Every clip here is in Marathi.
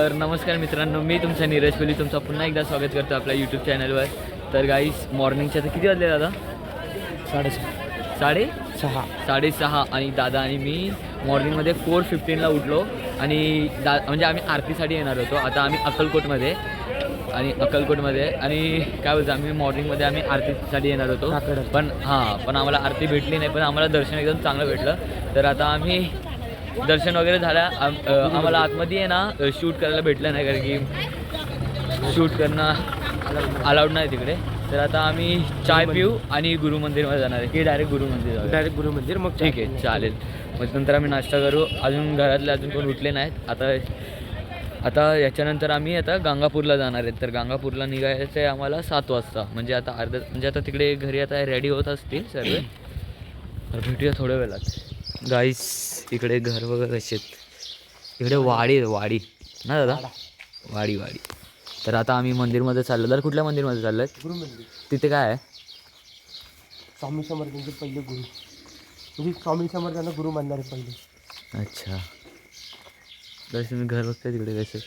तर नमस्कार मित्रांनो, मी तुमचा नीरज कोहली तुमचा पुन्हा एकदा स्वागत करतो आपल्या यूट्यूब चॅनलवर. तर गाईस मॉर्निंगच्या तर किती वाजले दादा? 6:30 6:30 आणि दादा आणि मी मॉर्निंगमध्ये 4:15ला उठलो आणि म्हणजे आम्ही आरतीसाठी येणार होतो. आता आम्ही अक्कलकोटमध्ये आणि काय बोलतो आम्ही मॉर्निंगमध्ये आम्ही आरतीसाठी येणार होतो. पण आम्हाला आरती भेटली नाही, पण आम्हाला दर्शन एकदम चांगलं भेटलं. तर आता आम्ही दर्शन वगैरे झालं. आम्हाला आतमध्ये आहे ना शूट करायला भेटलं नाही, कारण की शूट करणं अलाउड नाही तिकडे. तर आता आम्ही चाय पिऊ आणि गुरु मंदिरमध्ये जाणार आहे की डायरेक्ट गुरु मंदिर जाऊ? डायरेक्ट गुरु मंदिर. मग ठीक आहे, चालेल. मग नंतर आम्ही नाश्ता करू. अजून घरातले अजून कोण उठले नाहीत. आता याच्यानंतर आम्ही आता गंगापूरला जाणार आहेत. तर गंगापूरला निघायचं आहे आम्हाला 7 वाजता. म्हणजे आता तिकडे घरी आता रेडी होत असतील सर्व. तर भेटूया थोड्या वेळात. गाईस इकडे घर वगैरे कसे आहेत. इकडे वाडी ना दादा? वाडी. तर आता आम्ही मंदिरमध्ये चाललो. तर कुठल्या मंदिरमध्ये चाललो आहे? गुरु मंदिर. तिथे काय आहे? स्वामी समर्थांचे पहिले गुरु, म्हणजे स्वामी समर्थांना गुरु मानणारे पहिले. अच्छा, जसं तुम्ही घर बघताय तिकडे कसे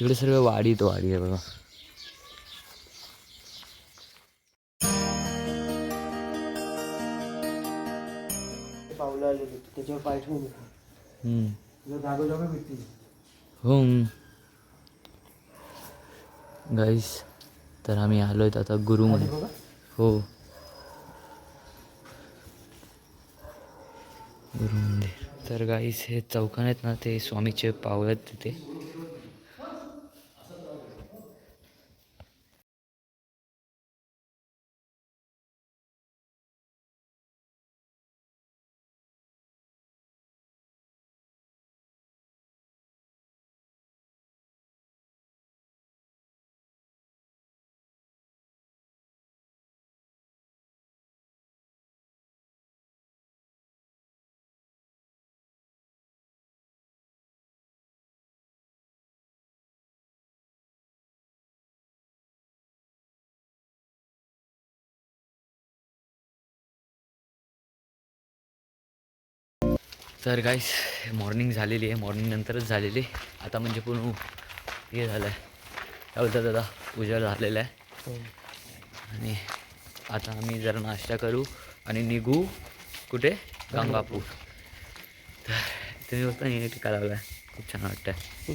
इकडे सर्व वाडी आहे बघा. पावलं आलेले त्याच्यावर पाय ठेवून जागोजागा भेटतील. हो गाईस, तर आम्ही आलो आहेत आता गुरु मंदिर. हो, गुरु मंदिर. तर गाईस हे चौकान आहेत ना, ते स्वामीचे पावलं आहेत तिथे. तर गाईस मॉर्निंग झालेली आहे, मॉर्निंग नंतरच झालेली. आता म्हणजे पूर्ण हे झालं आहे, काय बोलतात दादा, उजाड झालेला आहे. आणि आता आम्ही जरा नाश्ता करू आणि निघू कुठे? गंगापूर. तर तुम्ही बघता हे टिका लावला आहे, खूप छान वाटतं आहे.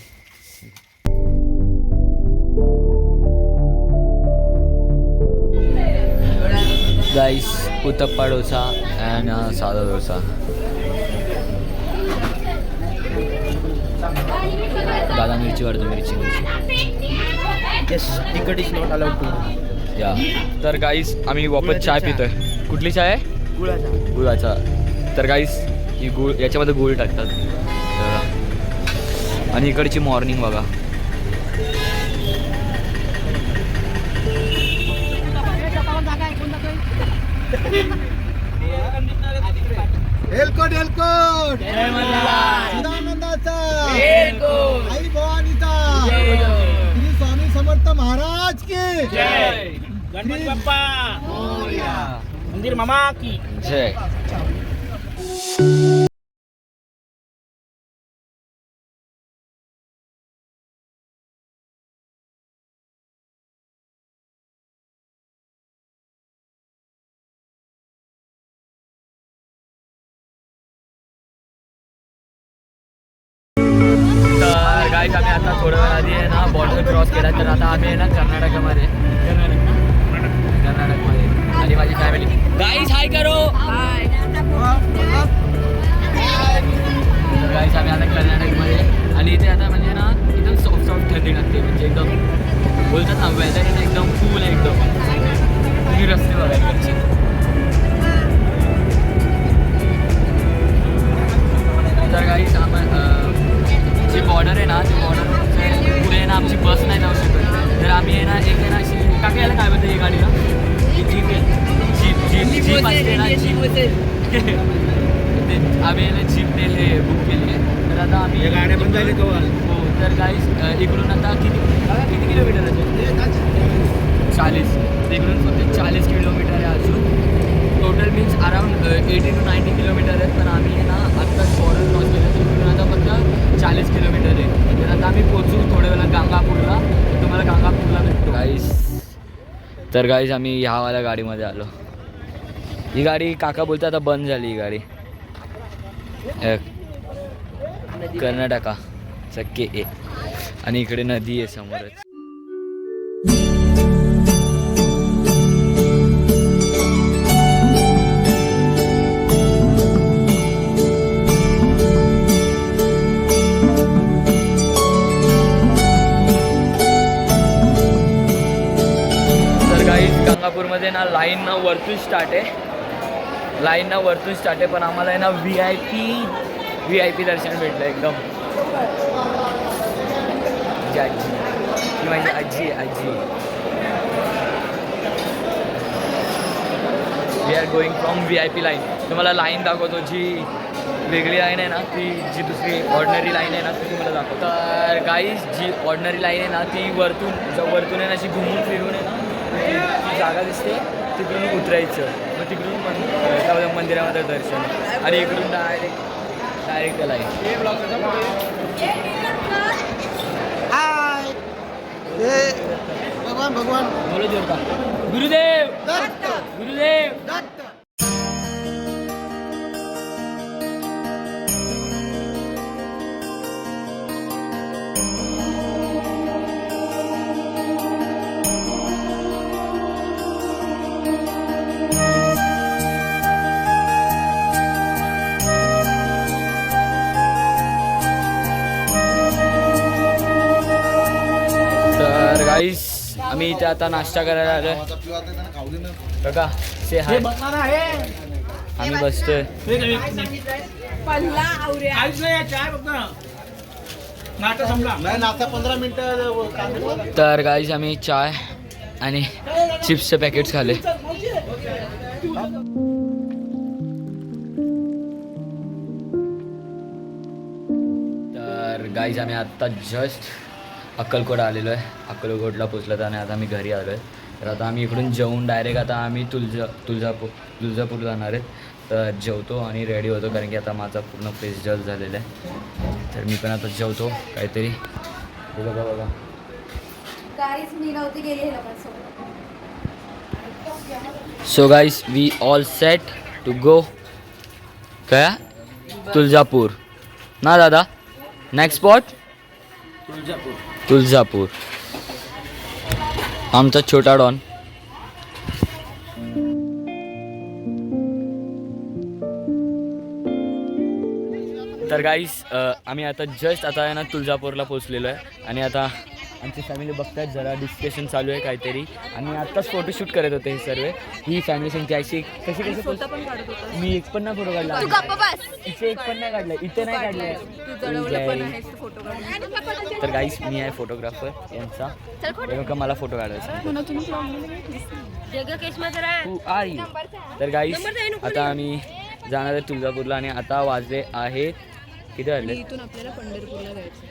गाईस उत्तप्पा डोसा आणि साधा डोसा. दादा मिरची वाढतो, मिरची. Yes, ticket is not allowed to. या तर गाईस आम्ही वापस चाय पितोय. कुठली चाय आहे? गुळाचा. तर गाईस ही गुळ, याच्यामध्ये गुळ टाकतात. आणि इकडची मॉर्निंग बघा. एलकोट सदानंदाचा, आई भवानीचा, श्री स्वामी समर्थ महाराज की जय. गणपती बाप्पा मोरया. मंदिर मामा की जय. गाईस आम्ही आता थोड्या वेळ आधी आहे ना बॉर्डर क्रॉस केला. तर आता आम्ही आहे ना कर्नाटकमध्ये आणि माझी फॅमिली. गाईस हाय करो. तर गाईस आम्ही आता कर्नाटकमध्ये आणि इथे आता म्हणजे ना एकदम सॉफ्ट थंडी लागते. म्हणजे एकदम बोलतात ना वेदर आहे ना एकदम कूल आहे एकदम. तुम्ही रस्ते बघा इकडचे. तर गाईस जी बॉर्डर आहे ना, ती बॉर्डर पुढे ना आमची बस नाही जाऊ शकत. तर आम्ही आहे ना एक आहे ना अशी टाका यायला काय म्हणते ही गाडीला, जीप असते ना, जीप. आम्ही आहे ना जीपने हे बुक केली आहे. तर आता आम्ही गाड्या बंद झाली का? हो. तर गाईस इकडून आता किती किलोमीटर आहे? 40. इकडून फक्त 40 किलोमीटर आहे अजून. Total means around 80 to 90 kilometre आहेत. पण आम्ही आहे ना आत्ताच बॉर्डर क्रॉस केलं. तर इकडून आता फक्त 40 किलोमीटर आहे. तर आता आम्ही पोहोचू थोड्या वेळा गांगापूरला. तुम्हाला गांगापूरला भेटतो गाईस. तर गाईस आम्ही ह्यावाल्या गाडीमध्ये आलो. ही गाडी काका बोलतो आता बंद झाली ही गाडी. कर्नाटका चक्के ए आणि इकडे नदी आहे समोरच. गांगापूरमध्ये ना लाईन ना वरतून स्टार्ट आहे. पण आम्हाला आहे ना व्ही आय पी दर्शन भेटलं एकदम. माझी आजी we are going from VIP आय पी लाईन. तुम्हाला लाईन दाखवतो. जी वेगळी लाईन आहे ना ती जी दुसरी ऑर्डिनरी लाईन आहे ना ती तुम्हाला दाखवतो. तर गाईज जी ऑर्डिनरी लाईन आहे ना ती वरतून आहे ना अशी घुमून फिरून आहे ना ती जागा दिसते तिकडून उतरायचं. मग तिकडून मंदिरामध्ये दर्शन आणि इकडून डायरेक्ट लाईन. भगवान बोलो जोरदा. गुरुदेव. गाईस आम्ही इथे आता नाश्ता करायला आलोय. काका से हाय. आम्ही बसतोय. तर गाईस आम्ही चाय आणि चिप्सचे पॅकेट्स खाल्ले. तर गाईस आम्ही आत्ता जस्ट अक्कलकोट आलेलो आहे. अक्कलकोटला पोचलो तर आणि आता आम्ही घरी आलो आहे. तर आता आम्ही इकडून जेवून डायरेक्ट आता आम्ही तुळजापूर जाणार आहेत. तर जेवतो आणि रेडी होतो कारण की आता माझा पूर्ण फेस जल झालेला आहे. तर मी पण आता जेवतो काहीतरी. बघा so guys we all set to go काय तुळजापूर ना दादा. Next spot Tuljapur. आमचा छोटा डॉन. तर गाईस आम्ही आता जस्ट आता आहे ना तुळजापूरला पोचलेलो आहे आणि आता आमची फॅमिली बघतायत. जरा डिस्कशन चालू आहे काहीतरी आणि आत्ताच फोटोशूट करत होते हे सर्व. ही फॅमिली सांगते अशी कशी मी एक पण नाही फोटो काढला. इथे एक पण नाही काढलाय. इथे नाही काढलाय. तर गाईस मी आहे फोटोग्राफर यांचा. मला फोटो काढायचा. तर गाईस आता आम्ही जाणार आहे तुळजापूरला आणि आता वाजले आहे किती वाजले. इथून आपल्याला पंढरपूरला जायचं.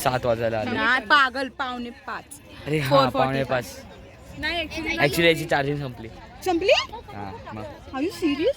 7 वाजायला आले. पागल 4:45. अरे हा 4:45 नाही ऍक्च्युली याची चार्जिंग संपली. हां मग आर यू सिरियस.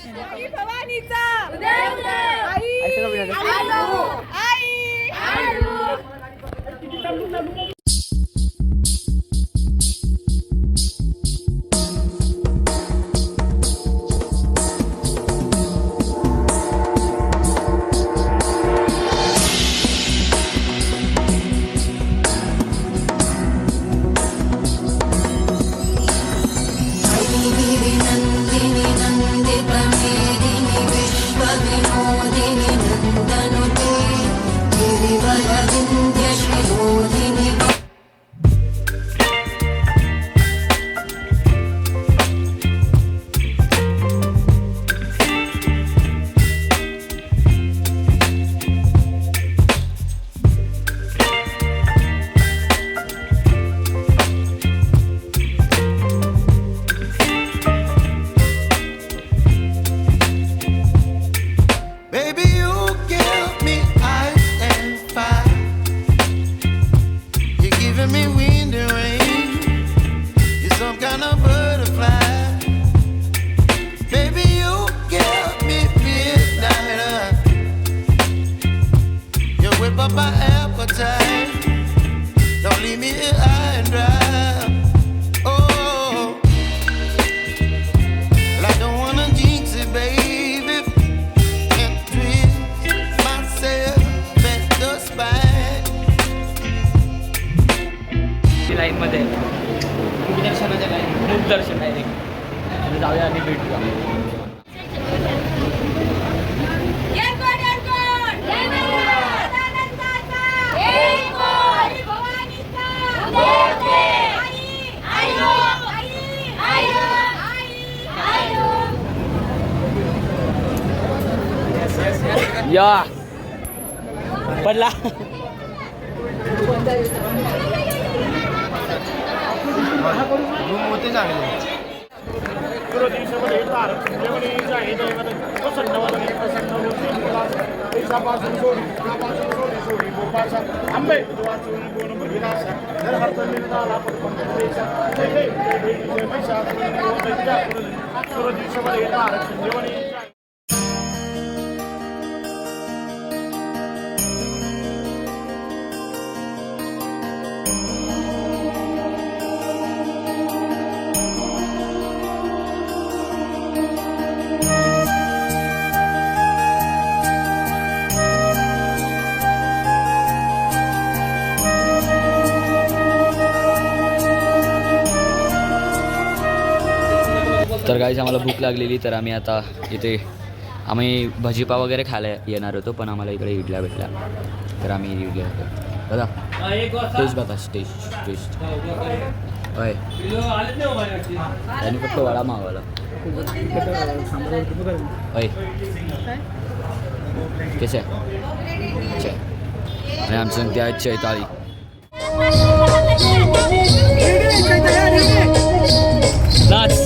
या पडला. रूम होते चांगले. तर गाईज आम्हाला भूक लागलेली, तर आम्ही आता इथे भजीपाव वगैरे खायला येणार होतो, पण आम्हाला इकडे इडल्या भेटल्या, तर आम्ही इडल्या होतो. दादा टेस्ट बघा, टेस्ट होय. त्यांनी फक्त वडा मागवला होय. कसे आहे आणि आमचं त्या चैताळी. नाच.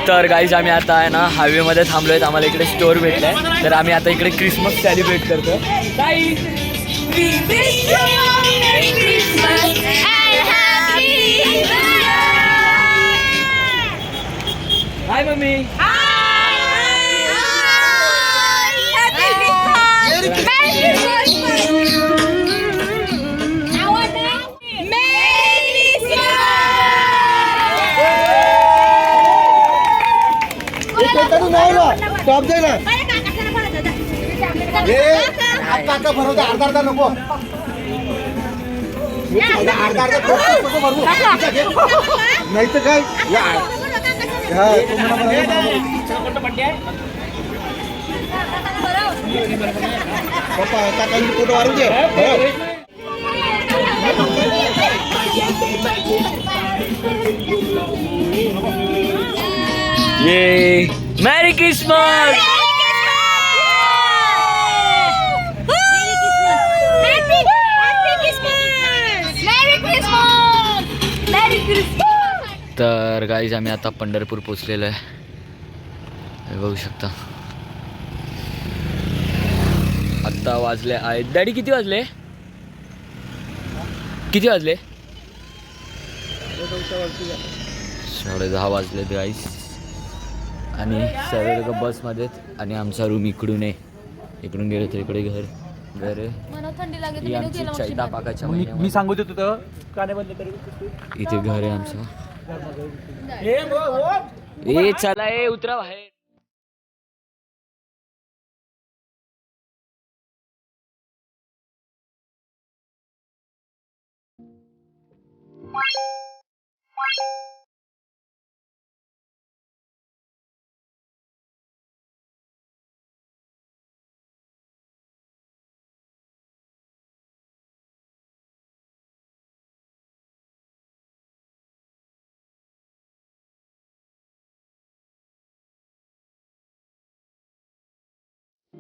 तर गाईज आम्ही आता आहे ना हायवेमध्ये थांबलो आहेत, आम्हाला इकडे स्टोअर भेटलं आहे, तर आम्ही आता इकडे क्रिसमस सेलिब्रेट करतो. हाय मम्मी. स्टॉप दे ना. आता भरवते अर्धा नको. नाही तर काय पप्पा काकांनी फोटो वाढू दे. ये मेरी क्रिसमस. तर गाईज आम्ही आता पंढरपूर पोचलेलो आहे, हे बघू शकता. आत्ता वाजले आहेत, डॅडी किती वाजले? किती वाजले? 10:30 वाजले गाईज. आणि सर्व लोक बसमध्ये आणि आमचा रूम इकडून आहे, इकडून गेलो तर इकडे घर ही आमची चैता पाकाच्या मी सांगत होतो तर का नाही बनले तरी इथे घर आहे आमचं. ए चला ए उतरा बाहेर.